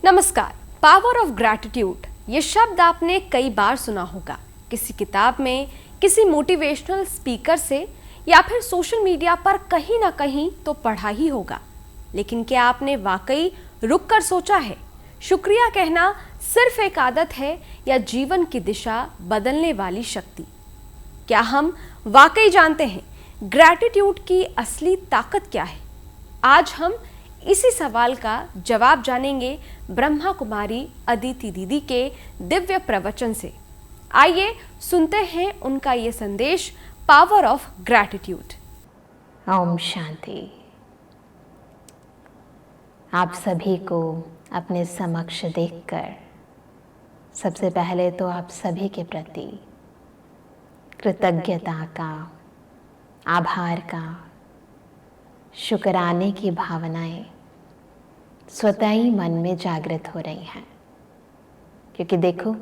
नमस्कार। Power of gratitude ये शब्द आपने कई बार सुना होगा, किसी किताब में, किसी मोटिवेशनल स्पीकर से या फिर सोशल मीडिया पर कहीं ना कहीं तो पढ़ा ही होगा। लेकिन क्या आपने वाकई रुक कर सोचा है, शुक्रिया कहना सिर्फ एक आदत है या जीवन की दिशा बदलने वाली शक्ति? क्या हम वाकई जानते हैं ग्रैटिट्यूड की असली ताकत क्या है? आज हम इसी सवाल का जवाब जानेंगे ब्रह्मा कुमारी अदिति दीदी के दिव्य प्रवचन से। आइए सुनते हैं उनका ये संदेश, power of gratitude. Om Shanti. आप सभी को अपने समक्ष देखकर सबसे पहले तो आप सभी के प्रति कृतज्ञता का, आभार का, शुक्राने की भावनाएं स्वतः ही मन में जागृत हो रही हैं। क्योंकि देखो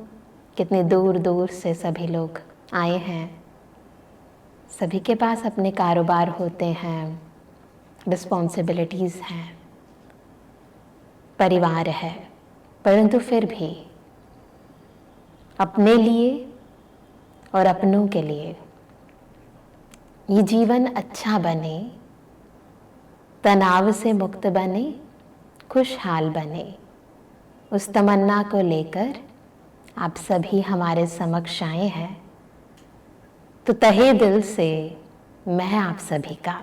कितने दूर दूर से सभी लोग आए हैं। सभी के पास अपने कारोबार होते हैं, रिस्पॉन्सिबिलिटीज़ हैं, परिवार है, परंतु फिर भी अपने लिए और अपनों के लिए ये जीवन अच्छा बने, तनाव से मुक्त बने, खुशहाल बने, उस तमन्ना को लेकर आप सभी हमारे समक्ष आए हैं। तो तहे दिल से मैं आप सभी का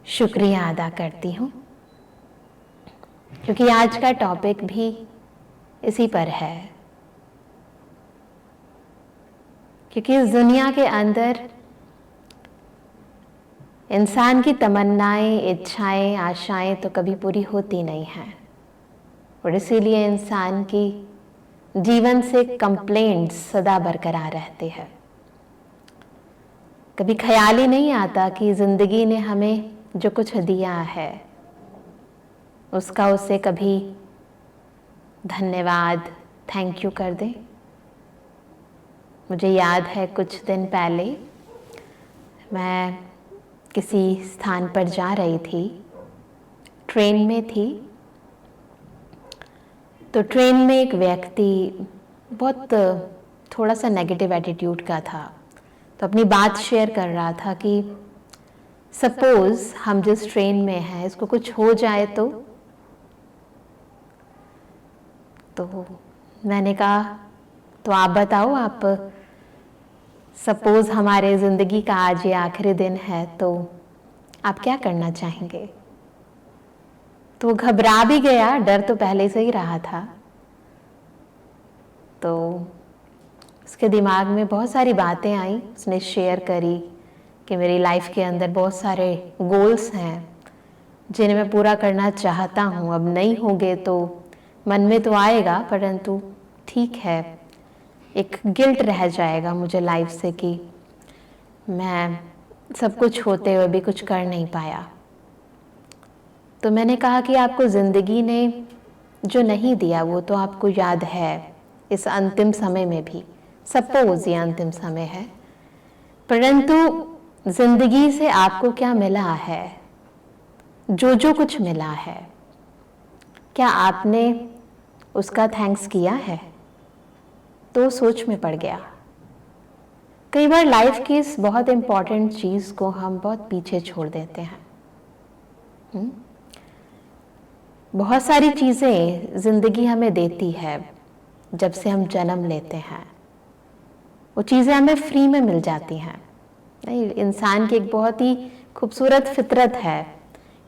शुक्रिया अदा करती हूँ, क्योंकि आज का टॉपिक भी इसी पर है। क्योंकि इस दुनिया के अंदर इंसान की तमन्नाएं, इच्छाएं, आशाएं तो कभी पूरी होती नहीं हैं, और इसीलिए इंसान की जीवन से कंप्लेंट्स सदा बरकरार रहते हैं। कभी ख्याल ही नहीं आता कि जिंदगी ने हमें जो कुछ दिया है उसका उसे कभी धन्यवाद, थैंक यू कर दें। मुझे याद है कुछ दिन पहले मैं किसी स्थान पर जा रही थी, ट्रेन में थी। तो ट्रेन में एक व्यक्ति बहुत थोड़ा सा नेगेटिव एटीट्यूड का था, तो अपनी बात शेयर कर रहा था कि सपोज हम जिस ट्रेन में हैं इसको कुछ हो जाए तो मैंने कहा तो आप बताओ, आप सपोज हमारे ज़िंदगी का आज ये आखिरी दिन है तो आप क्या करना चाहेंगे? तो वो घबरा भी गया, डर तो पहले से ही रहा था। तो उसके दिमाग में बहुत सारी बातें आई, उसने शेयर करी कि मेरी लाइफ के अंदर बहुत सारे गोल्स हैं जिन्हें मैं पूरा करना चाहता हूँ। अब नहीं होंगे तो मन में तो आएगा, परंतु ठीक है, एक गिल्ट रह जाएगा मुझे लाइफ से कि मैं सब कुछ होते हुए भी कुछ कर नहीं पाया। तो मैंने कहा कि आपको ज़िंदगी ने जो नहीं दिया वो तो आपको याद है, इस अंतिम समय में भी। सपोज ये अंतिम समय है, परंतु ज़िंदगी से आपको क्या मिला है, जो कुछ मिला है, क्या आपने उसका थैंक्स किया है? तो सोच में पड़ गया। कई बार लाइफ की इस बहुत इम्पॉर्टेंट चीज़ को हम बहुत पीछे छोड़ देते हैं। बहुत सारी चीज़ें ज़िंदगी हमें देती है जब से हम जन्म लेते हैं, वो चीज़ें हमें फ्री में मिल जाती हैं। नहीं, इंसान की एक बहुत ही खूबसूरत फितरत है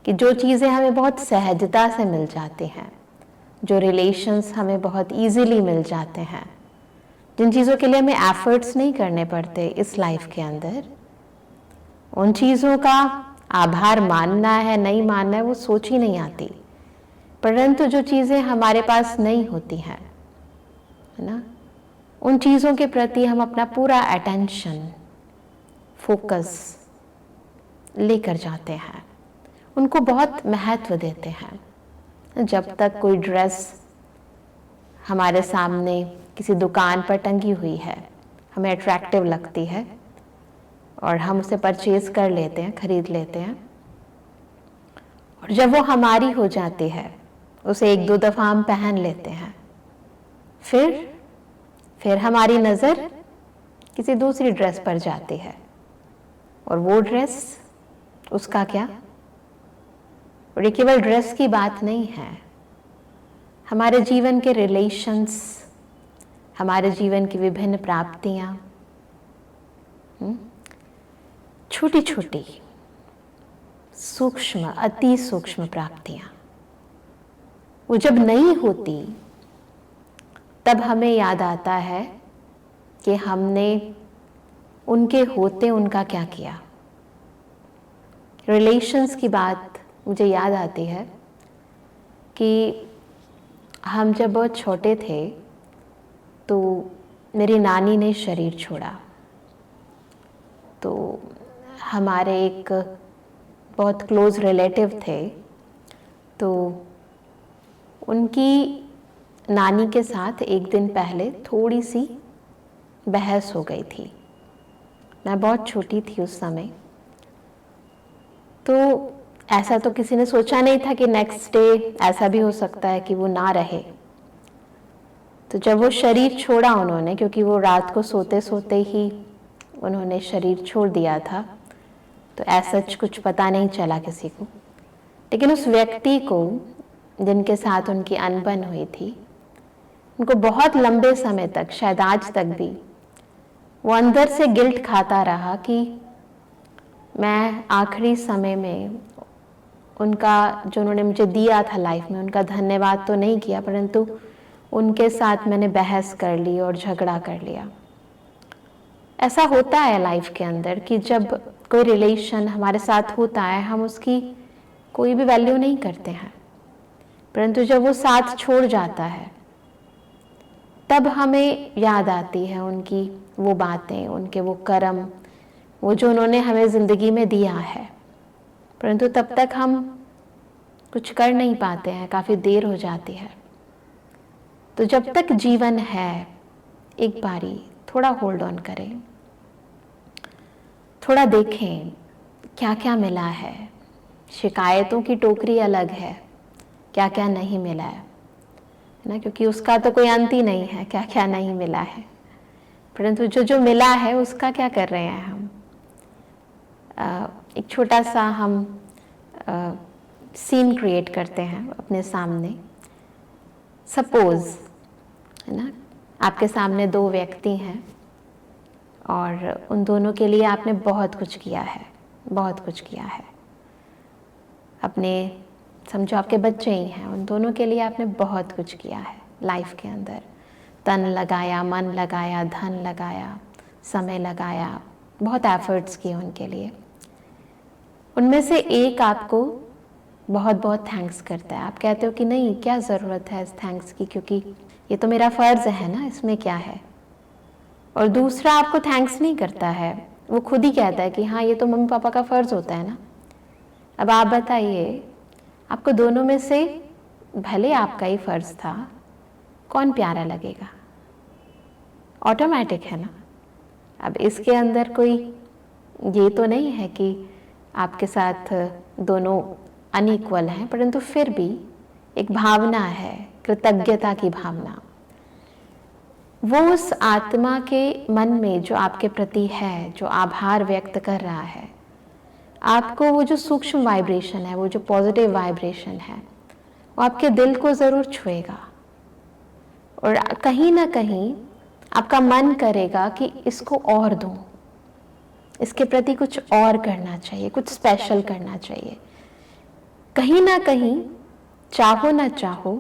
कि जो चीज़ें हमें बहुत सहजता से मिल जाती हैं, जो रिलेशंस हमें बहुत ईजीली मिल जाते हैं, जिन चीज़ों के लिए हमें एफर्ट्स नहीं करने पड़ते इस लाइफ के अंदर, उन चीज़ों का आभार मानना है नहीं मानना है वो सोच ही नहीं आती। परंतु जो चीज़ें हमारे पास नहीं होती हैं, है ना, उन चीज़ों के प्रति हम अपना पूरा अटेंशन, फोकस लेकर जाते हैं, उनको बहुत महत्व देते हैं। जब तक कोई ड्रेस हमारे सामने किसी दुकान पर टंगी हुई है, हमें अट्रैक्टिव लगती है और हम उसे परचेज कर लेते हैं, खरीद लेते हैं, और जब वो हमारी हो जाती है उसे एक दो दफ़ा हम पहन लेते हैं, फिर हमारी नज़र किसी दूसरी ड्रेस पर जाती है, और वो ड्रेस, उसका क्या? और ये केवल ड्रेस की बात नहीं है, हमारे जीवन के रिलेशंस, हमारे जीवन की विभिन्न प्राप्तियां, छोटी छोटी सूक्ष्म, अति सूक्ष्म प्राप्तियां, वो जब नहीं होती तब हमें याद आता है कि हमने उनके होते उनका क्या किया। रिलेशंस की बात मुझे याद आती है कि हम जब बहुत छोटे थे तो मेरी नानी ने शरीर छोड़ा, तो हमारे एक बहुत क्लोज रिलेटिव थे, तो उनकी नानी के साथ एक दिन पहले थोड़ी सी बहस हो गई थी। मैं बहुत छोटी थी उस समय, तो ऐसा तो किसी ने सोचा नहीं था कि नेक्स्ट डे ऐसा भी हो सकता है कि वो ना रहे। तो जब वो शरीर छोड़ा उन्होंने, क्योंकि वो रात को सोते सोते ही उन्होंने शरीर छोड़ दिया था, तो ऐसा कुछ पता नहीं चला किसी को, लेकिन उस व्यक्ति को जिनके साथ उनकी अनबन हुई थी, उनको बहुत लंबे समय तक, शायद आज तक भी, वो अंदर से गिल्ट खाता रहा कि मैं आखिरी समय में उनका, जो उन्होंने मुझे दिया था लाइफ में, उनका धन्यवाद तो नहीं किया, परंतु उनके साथ मैंने बहस कर ली और झगड़ा कर लिया। ऐसा होता है लाइफ के अंदर कि जब कोई रिलेशन हमारे साथ होता है, हम उसकी कोई भी वैल्यू नहीं करते हैं, परंतु जब वो साथ छोड़ जाता है तब हमें याद आती है उनकी वो बातें, उनके वो कर्म, वो जो उन्होंने हमें ज़िंदगी में दिया है, परंतु तब तक हम कुछ कर नहीं पाते हैं, काफ़ी देर हो जाती है। तो जब तक जीवन है, एक बारी थोड़ा होल्ड ऑन करें, थोड़ा देखें क्या क्या मिला है। शिकायतों की टोकरी अलग है, क्या क्या नहीं मिला है ना, क्योंकि उसका तो कोई अंत ही नहीं है, क्या क्या नहीं मिला है, परंतु जो जो मिला है उसका क्या कर रहे हैं हम। एक छोटा सा हम सीन क्रिएट करते हैं अपने सामने। सपोज, है ना, आपके सामने दो व्यक्ति हैं और उन दोनों के लिए आपने बहुत कुछ किया है, बहुत कुछ किया है। अपने, समझो आपके बच्चे ही हैं, उन दोनों के लिए आपने बहुत कुछ किया है लाइफ के अंदर, तन लगाया, मन लगाया, धन लगाया, समय लगाया, बहुत एफर्ट्स किए उनके लिए। उनमें से एक आपको बहुत बहुत थैंक्स करता है, आप कहते हो कि नहीं, क्या ज़रूरत है इस थैंक्स की, क्योंकि ये तो मेरा फ़र्ज़ है ना, इसमें क्या है। और दूसरा आपको थैंक्स नहीं करता है, वो खुद ही कहता है कि हाँ, ये तो मम्मी पापा का फ़र्ज़ होता है ना। अब आप बताइए, आपको दोनों में से भले आपका ही फ़र्ज़ था, कौन प्यारा लगेगा? ऑटोमेटिक है ना। अब इसके अंदर कोई ये तो नहीं है कि आपके साथ दोनों अनइक्वल हैं, परंतु फिर भी एक भावना है, कृतज्ञता की भावना, वो उस आत्मा के मन में जो आपके प्रति है, जो आभार व्यक्त कर रहा है, आपको वो जो सूक्ष्म वाइब्रेशन है, वो जो पॉजिटिव वाइब्रेशन है, वो आपके दिल को ज़रूर छुएगा और कहीं ना कहीं आपका मन करेगा कि इसको और दूं, इसके प्रति कुछ और करना चाहिए, कुछ स्पेशल करना चाहिए। कहीं ना कहीं, चाहो ना चाहो,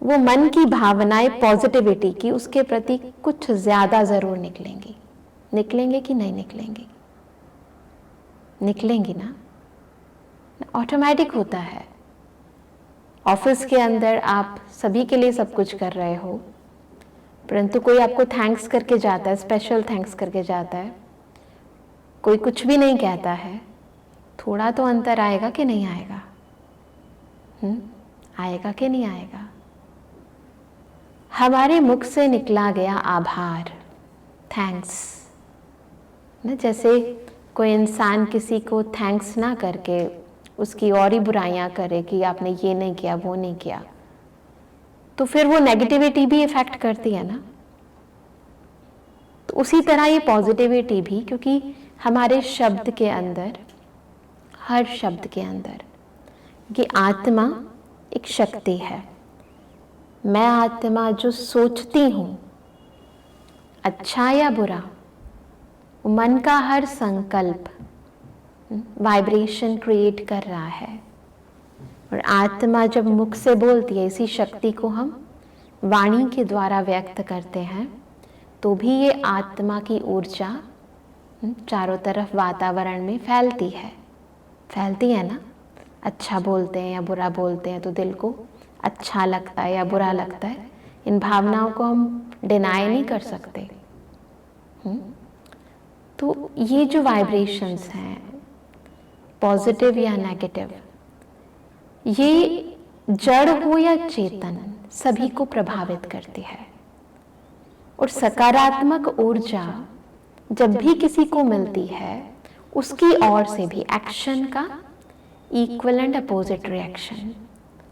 वो मन की भावनाएं पॉजिटिविटी की उसके प्रति कुछ ज़्यादा ज़रूर निकलेंगी। निकलेंगे कि नहीं निकलेंगी? निकलेंगी ना, ऑटोमेटिक होता है। ऑफिस के अंदर आप सभी के लिए सब कुछ कर रहे हो, परंतु कोई आपको थैंक्स करके जाता है, स्पेशल थैंक्स करके जाता है, कोई कुछ भी नहीं कहता है, थोड़ा तो अंतर आएगा कि नहीं आएगा? आएगा कि नहीं आएगा? हमारे मुख से निकला गया आभार, थैंक्स ना, जैसे कोई इंसान किसी को थैंक्स ना करके उसकी और ही बुराइयां करे कि आपने ये नहीं किया, वो नहीं किया, तो फिर वो नेगेटिविटी भी इफेक्ट करती है ना। तो उसी तरह ये पॉजिटिविटी भी, क्योंकि हमारे शब्द के अंदर, हर शब्द के अंदर ये आत्मा एक शक्ति है। मैं आत्मा जो सोचती हूँ, अच्छा या बुरा, मन का हर संकल्प वाइब्रेशन क्रिएट कर रहा है। और आत्मा जब मुख से बोलती है, इसी शक्ति को हम वाणी के द्वारा व्यक्त करते हैं, तो भी ये आत्मा की ऊर्जा चारों तरफ वातावरण में फैलती है ना। अच्छा बोलते हैं या बुरा बोलते हैं तो दिल को अच्छा लगता है या बुरा लगता है, इन भावनाओं को हम डिनाई नहीं कर सकते। तो ये जो वाइब्रेशंस हैं, पॉजिटिव या नेगेटिव, ये जड़ हो या चेतन, सभी को प्रभावित करती है। और सकारात्मक ऊर्जा जब भी किसी को मिलती है, उसकी ओर से भी एक्शन का इक्वल एंड अपोजिट रिएक्शन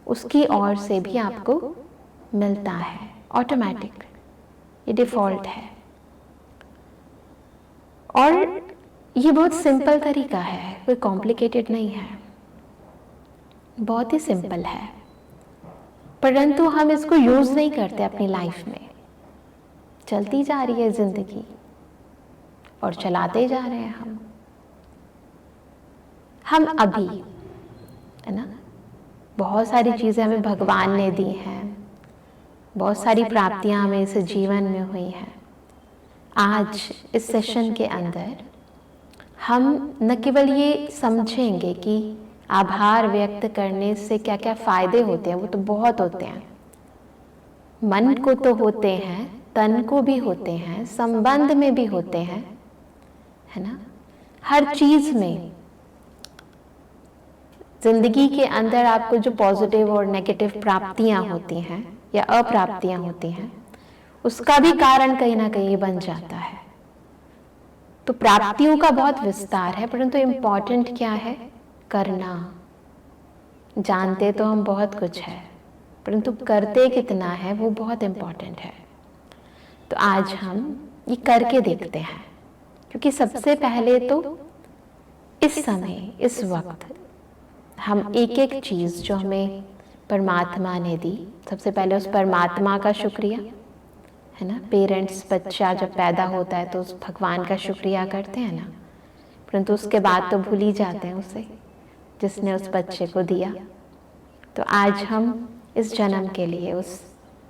उसकी ओर से भी आपको मिलता है, ऑटोमेटिक, ये डिफॉल्ट है। और ये बहुत सिंपल तरीका है, कोई कॉम्प्लिकेटेड नहीं है, बहुत ही सिंपल है, परंतु हम इसको यूज नहीं करते अपनी लाइफ में। चलती जा रही है जिंदगी और चलाते जा रहे हैं हम अभी, है ना। बहुत सारी चीजें हमें भगवान ने दी हैं, बहुत सारी प्राप्तियां हमें इस जीवन में हुई हैं। आज इस सेशन के अंदर हम न केवल ये समझेंगे कि आभार व्यक्त करने से क्या क्या फायदे होते हैं, वो तो बहुत होते हैं, मन को तो होते हैं, तन को भी होते हैं, संबंध में भी होते हैं, है ना। हर चीज में, जिंदगी के अंदर आपको जो पॉजिटिव और नेगेटिव प्राप्तियां होती हैं या अप्राप्तियां होती हैं, उसका भी कारण कहीं ना कहीं बन जाता है। तो प्राप्तियों का बहुत विस्तार है, परंतु इम्पोर्टेंट क्या है, करना। जानते तो हम बहुत कुछ है, परंतु करते कितना है वो बहुत इम्पोर्टेंट है। तो आज हम ये करके देखते हैं, क्योंकि सबसे पहले तो इस समय, इस वक्त हम एक एक चीज जो हमें परमात्मा ने दी, सबसे पहले उस परमात्मा का शुक्रिया, है ना। पेरेंट्स, बच्चा जब पैदा होता है तो उस भगवान का शुक्रिया करते हैं ना, परंतु उसके बाद तो भूल ही जाते हैं उसे जिसने उस बच्चे को दिया। तो आज हम इस जन्म के लिए उस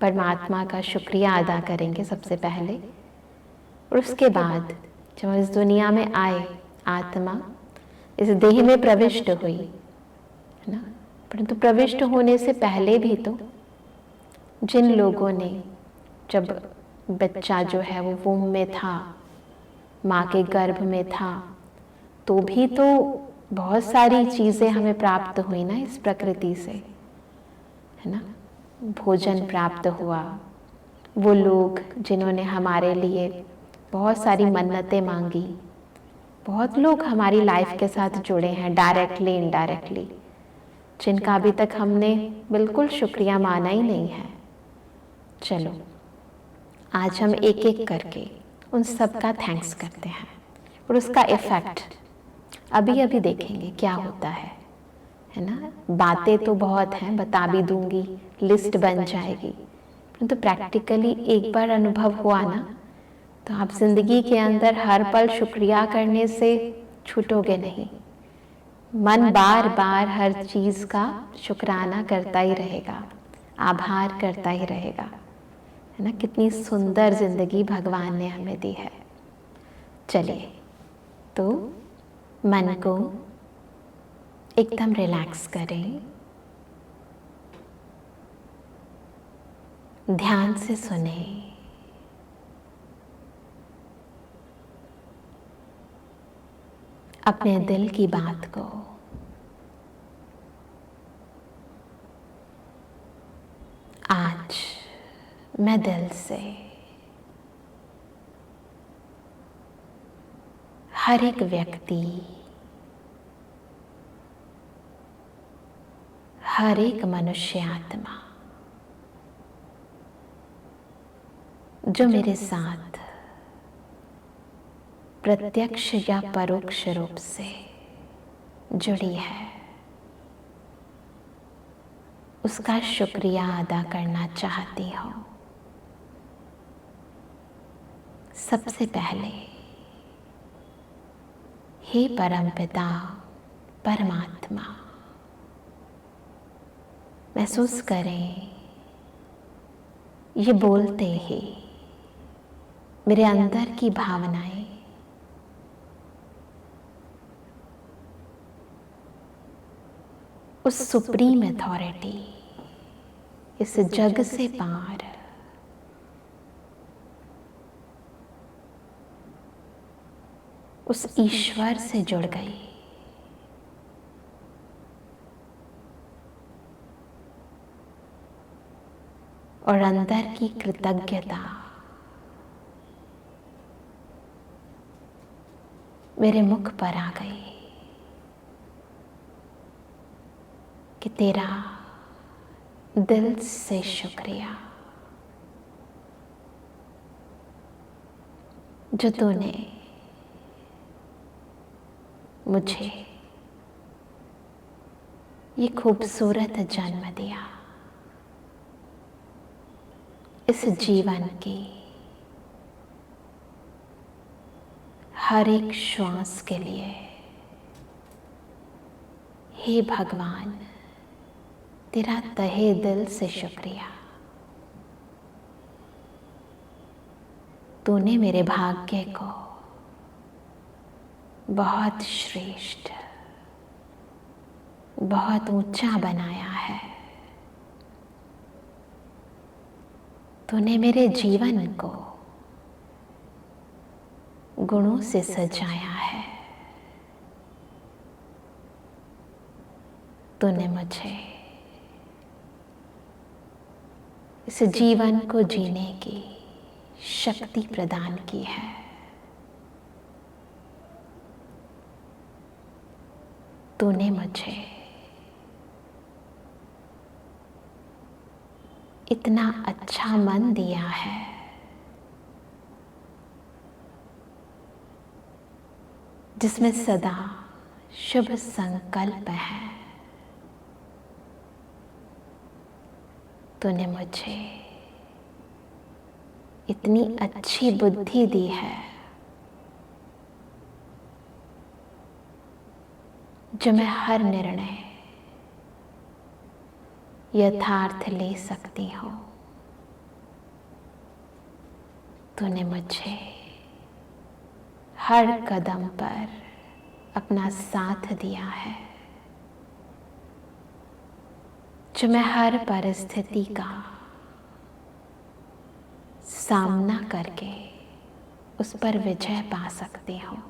परमात्मा का शुक्रिया अदा करेंगे सबसे पहले। और उसके बाद जब हम इस दुनिया में आए, आत्मा इस देह में प्रविष्ट हुई, है ना, परंतु प्रविष्ट होने से पहले भी तो जिन लोगों ने, जब बच्चा जो है वो वूम में था, माँ के गर्भ में था, तो भी तो बहुत सारी चीजें हमें प्राप्त हुई ना इस प्रकृति से, है ना। भोजन प्राप्त हुआ, वो लोग जिन्होंने हमारे लिए बहुत सारी मन्नतें मांगी, बहुत लोग हमारी लाइफ के साथ जुड़े हैं डायरेक्टली, इनडायरेक्टली, जिनका अभी तक हमने बिल्कुल शुक्रिया माना ही नहीं है। चलो आज हम एक एक करके उन सब का थैंक्स करते हैं, और उसका इफेक्ट अभी अभी देखेंगे क्या होता है ना। बातें तो बहुत हैं, बता भी दूंगी, लिस्ट बन जाएगी, परंतु प्रैक्टिकली एक बार अनुभव हुआ ना, तो आप जिंदगी के अंदर हर पल शुक्रिया करने से छूटोगे नहीं। मन बार बार हर चीज का शुक्राना करता ही रहेगा, आभार करता ही रहेगा, है ना। कितनी सुंदर जिंदगी भगवान ने हमें दी है। चलिए, तो मन को एकदम रिलैक्स करें, ध्यान से सुने, अपने दिल की बात को आज मैं दिल से हर एक व्यक्ति, हर एक मनुष्य आत्मा जो मेरे साथ प्रत्यक्ष या परोक्ष रूप से जुड़ी है, उसका शुक्रिया अदा करना चाहती हूँ। सबसे पहले हे परमपिता परमात्मा, महसूस करें ये बोलते ही मेरे अंदर की भावनाएं उस सुप्रीम अथॉरिटी, इस जग से पार उस ईश्वर से जुड़ गई। और अंदर की कृतज्ञता मेरे मुख पर आ गई कि तेरा दिल से शुक्रिया जो तूने मुझे ये खूबसूरत जन्म दिया, इस जीवन की हर एक श्वास के लिए। हे भगवान, तेरा तहे दिल से शुक्रिया। तूने मेरे भाग्य को बहुत श्रेष्ठ, बहुत ऊंचा बनाया है। तूने मेरे जीवन को गुणों से सजाया है। तूने मुझे इस जीवन को जीने की शक्ति प्रदान की है। तूने मुझे इतना अच्छा मन दिया है जिसमें सदा शुभ संकल्प है। तूने मुझे इतनी अच्छी बुद्धि दी है जो मैं हर निर्णय यथार्थ ले सकती हूँ। तूने मुझे हर कदम पर अपना साथ दिया है जो मैं हर परिस्थिति का सामना करके उस पर विजय पा सकती हूँ।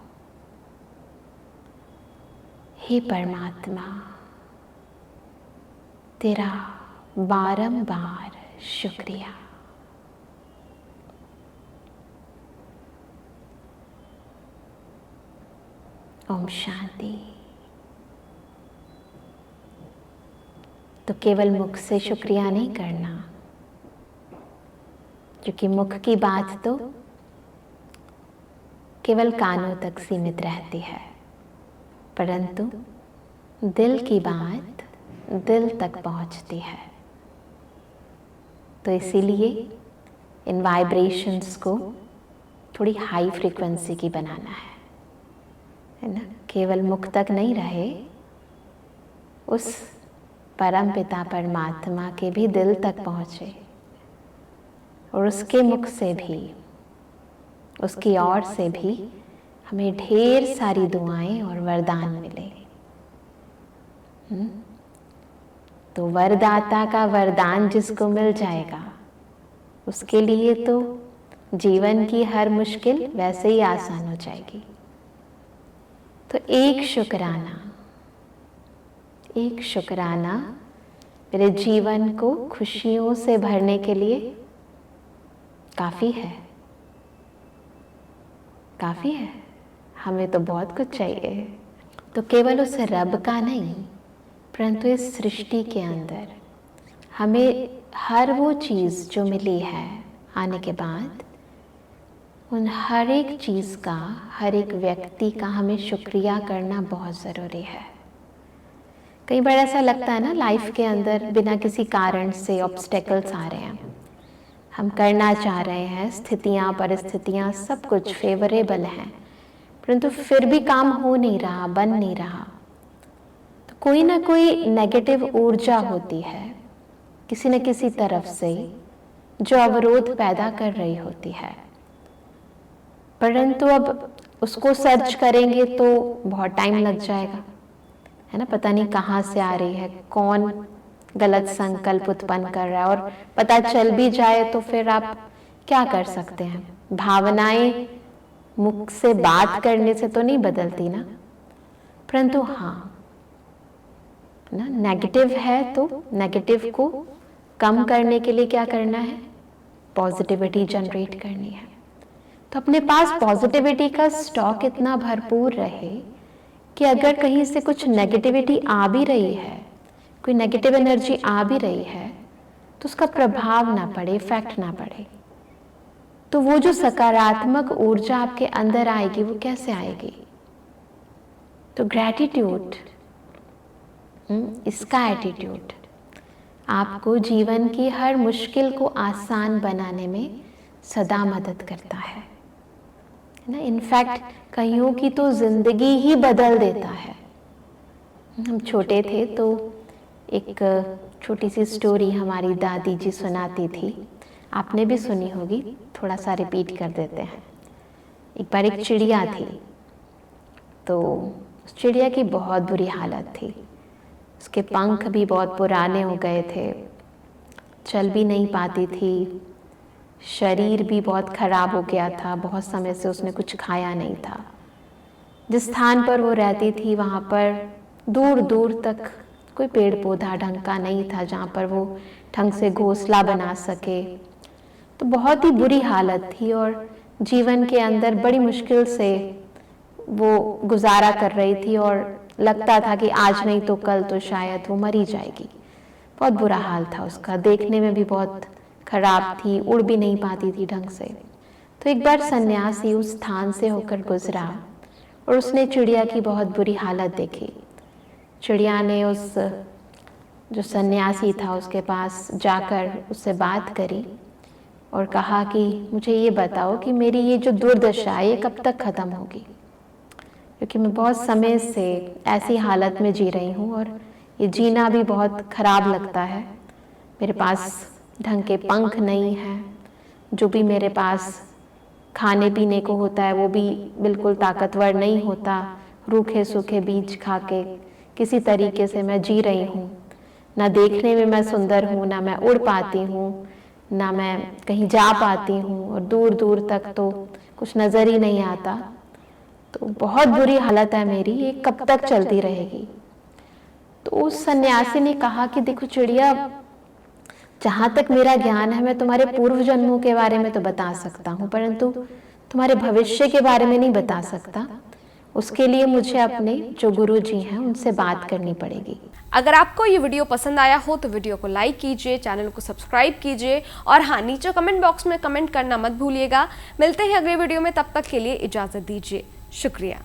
हे परमात्मा, तेरा बारंबार शुक्रिया। ओम शांति। तो केवल मुख से शुक्रिया नहीं करना, क्योंकि मुख की बात तो केवल कानों तक सीमित रहती है, परंतु दिल की बात दिल तक पहुंचती है। तो इसीलिए इन वाइब्रेशंस को थोड़ी हाई फ्रीक्वेंसी की बनाना है ना। केवल मुख तक नहीं रहे, उस परम पिता परमात्मा के भी दिल तक पहुँचे और उसके मुख से भी, उसकी ओर से भी हमें ढेर सारी दुआएं और वरदान मिले। तो वरदाता का वरदान जिसको मिल जाएगा, उसके लिए तो जीवन की हर मुश्किल वैसे ही आसान हो जाएगी। तो एक शुक्राना मेरे जीवन को खुशियों से भरने के लिए काफ़ी है। काफ़ी है, हमें तो बहुत कुछ चाहिए। तो केवल उस रब का नहीं, परंतु इस सृष्टि के अंदर हमें हर वो चीज़ जो मिली है आने के बाद, उन हर एक चीज़ का, हर एक व्यक्ति का हमें शुक्रिया करना बहुत ज़रूरी है। कई बार ऐसा लगता है ना, लाइफ के अंदर बिना किसी कारण से ऑब्स्टेकल्स आ रहे हैं, हम करना चाह रहे हैं, स्थितियाँ परिस्थितियाँ सब कुछ फेवरेबल हैं, परंतु फिर भी काम हो नहीं रहा, बन नहीं रहा। तो कोई ना कोई नेगेटिव ऊर्जा होती है किसी न किसी तरफ से, जो अवरोध पैदा कर रही होती है। परंतु अब उसको सर्च करेंगे तो बहुत टाइम लग जाएगा, है ना। पता नहीं कहाँ से आ रही है, कौन गलत संकल्प उत्पन्न कर रहा है, और पता चल भी जाए तो फिर आप क्या कर सकते हैं। भावनाएं मुख से बात करने से तो नहीं बदलती ना, परंतु हाँ ना, नेगेटिव है तो नेगेटिव को कम करने के लिए क्या करना है, पॉजिटिविटी जनरेट करनी है। तो अपने पास पॉजिटिविटी का स्टॉक इतना भरपूर रहे कि अगर कहीं से कुछ नेगेटिविटी आ भी रही है, कोई नेगेटिव एनर्जी आ भी रही है, तो उसका प्रभाव ना पड़े, इफेक्ट ना पड़े। तो वो जो सकारात्मक ऊर्जा आपके अंदर आएगी, वो कैसे आएगी? तो ग्रैटिट्यूड, इसका एटीट्यूड आपको जीवन की हर मुश्किल को आसान बनाने में सदा मदद करता है ना। इनफैक्ट कईयों की तो जिंदगी ही बदल देता है। हम छोटे थे तो एक छोटी सी स्टोरी हमारी दादी जी सुनाती थी, आपने भी सुनी होगी, थोड़ा सा रिपीट कर देते हैं। एक बार एक चिड़िया थी, तो उस चिड़िया की बहुत बुरी हालत थी। उसके पंख भी बहुत पुराने हो गए थे, चल भी नहीं पाती थी, शरीर भी बहुत खराब हो गया था, बहुत समय से उसने कुछ खाया नहीं था। जिस स्थान पर वो रहती थी वहाँ पर दूर दूर तक कोई पेड़ पौधा ढंग का नहीं था जहाँ पर वो ढंग से घोंसला बना सके। तो बहुत ही बुरी हालत थी और जीवन के अंदर बड़ी मुश्किल से वो गुजारा कर रही थी, और लगता था कि आज नहीं तो कल तो शायद वो मर ही जाएगी। बहुत बुरा हाल था उसका, देखने में भी बहुत खराब थी, उड़ भी नहीं पाती थी ढंग से। तो एक बार सन्यासी उस स्थान से होकर गुजरा और उसने चिड़िया की बहुत बुरी हालत देखी। चिड़िया ने उस जो सन्यासी था उसके पास जाकर उससे बात करी और कहा कि मुझे ये बताओ कि मेरी ये जो दुर्दशा है ये कब तक ख़त्म होगी, क्योंकि मैं बहुत समय से ऐसी हालत में जी रही हूँ और ये जीना भी बहुत खराब लगता है। मेरे पास ढंग के पंख नहीं हैं, जो भी मेरे पास खाने पीने को होता है वो भी बिल्कुल ताकतवर नहीं होता, रूखे सूखे बीज खा के किसी तरीके से मैं जी रही हूँ। ना देखने में मैं सुंदर हूँ, ना मैं उड़ पाती हूँ, ना मैं कहीं जा पाती हूँ, और दूर दूर तक तो कुछ नज़र ही नहीं आता। तो बहुत बुरी हालत है मेरी, ये कब तक चलती रहेगी? तो उस सन्यासी ने कहा कि देखो चिड़िया, जहाँ तक मेरा ज्ञान है मैं तुम्हारे पूर्व जन्मों के बारे में तो बता सकता हूँ, परंतु तुम्हारे भविष्य के बारे में नहीं बता सकता। उसके लिए मुझे अपने जो गुरु जी हैं उनसे बात करनी पड़ेगी। अगर आपको ये वीडियो पसंद आया हो तो वीडियो को लाइक कीजिए, चैनल को सब्सक्राइब कीजिए, और हाँ, नीचे कमेंट बॉक्स में कमेंट करना मत भूलिएगा। मिलते हैं अगले वीडियो में, तब तक के लिए इजाज़त दीजिए। शुक्रिया।